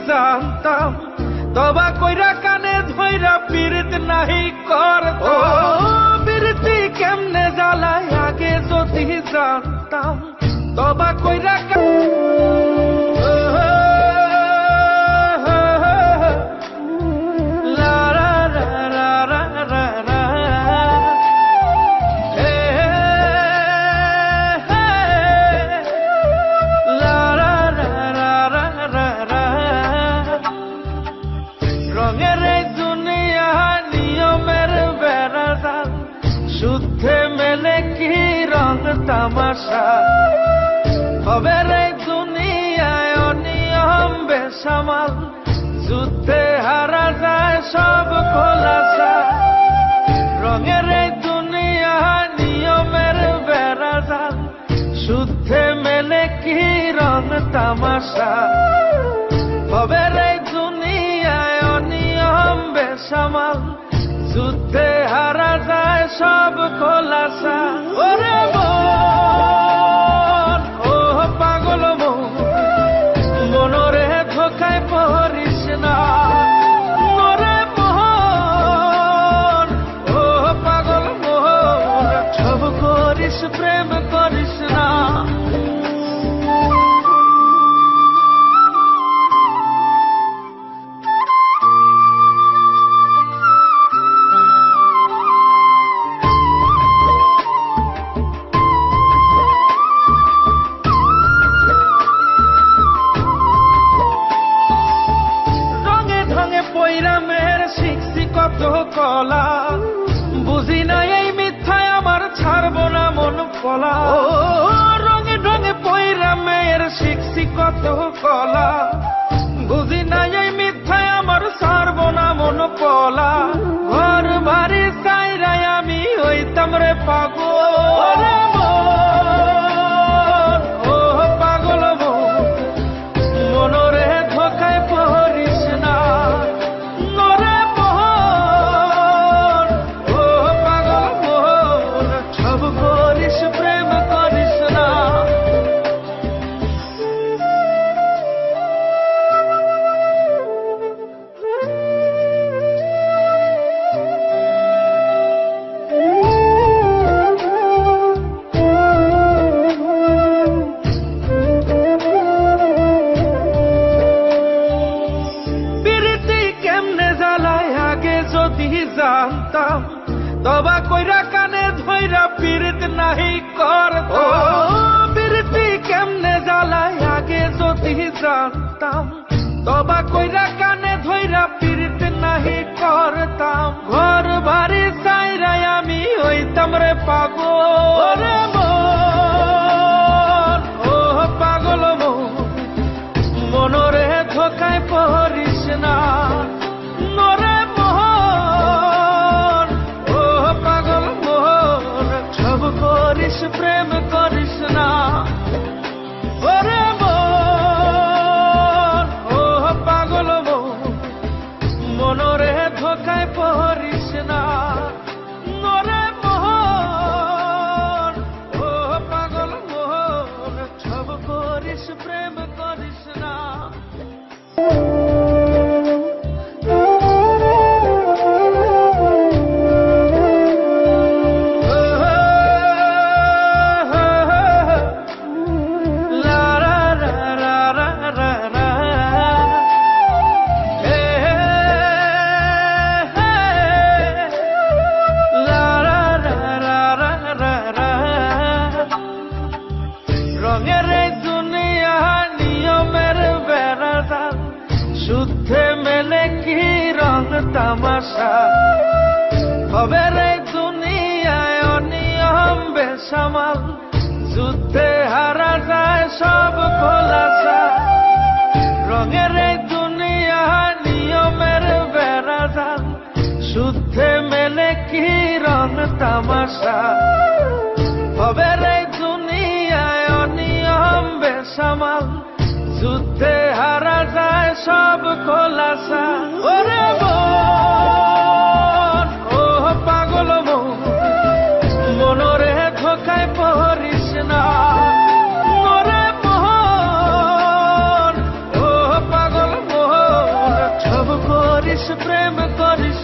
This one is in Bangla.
জানতাম তবা কইরা কানে ধইরা পীড়িত নাহি করতো পীড়িতি কেমনে জ্বালায় আগে যদি জানতাম তবা কইরা শুদ্ধে মেলে কি রং তামাশা হবে রে দুনিয়ায় অনিয়ম বেসামাল যুদ্ধে হারা যায় সব খোলাসা রঙের এই দুনিয়া নিয়মের বেড়াজাল শুদ্ধে মেলে কি রং তামাশা হবে রে দুনিয়ায় অনিয়ম বেসামাল যুদ্ধে হারা যায় সব খোলাসা ওরে মন ও পাগল মনরে ধোকায় পড়িস না ওরে মন ও পাগল মন সব করিস প্রেম করিস না কলা বুঝি না এই মিথ্যায় আমার ছাড়বো না মন কলা রঙে ঢঙে পয়রা মেয়ের শিখছি কত কলা বুঝি না এই মিথ্যায় আমার ছাড়বো না মন কলা ঘর বাড়ি চাইরাই আমি হইতাম রে পাগল ও পাগল মনরে ধোকায় পড়িস না জানতাম তবা কইরা কানে ধইরা পীড়িত নাহি করতো পীড়িতি কেমনে জ্বালায় আগে যদি জানতাম তবা কইরা কানে ধইরা পীড়িত নাহি করতাম ঘর বাড়ি চাইরাই আমি হইতাম রে পাগল ও পাগল মনরে ধোকায় পড়িস না নরে করিস প্রেম করিস না ওরে মন ও পাগল মনরে ধোকায় পড়িস না নরে মোহন ও পাগল মোহন সব করিস প্রেম করিস না শুদ্ধে মেলে কি রং তামাশা হবে রে দুনিয়ায় অনিয়ম বেসামাল যুদ্ধে হারা যায় সব খোলাসা রঙের এই দুনিয়া নিয়মের বেড়াজাল শুদ্ধে মেলে কি রং তামাশা হবে রে দুনিয়ায় অনিয়ম বেসামাল যুদ্ধে হারা যায় সব খোলাসা ওরে মন ও পাগল মনরে ধোকায় পড়িস না নরে মোহন ও পাগল মোহন করিস প্রেম করিস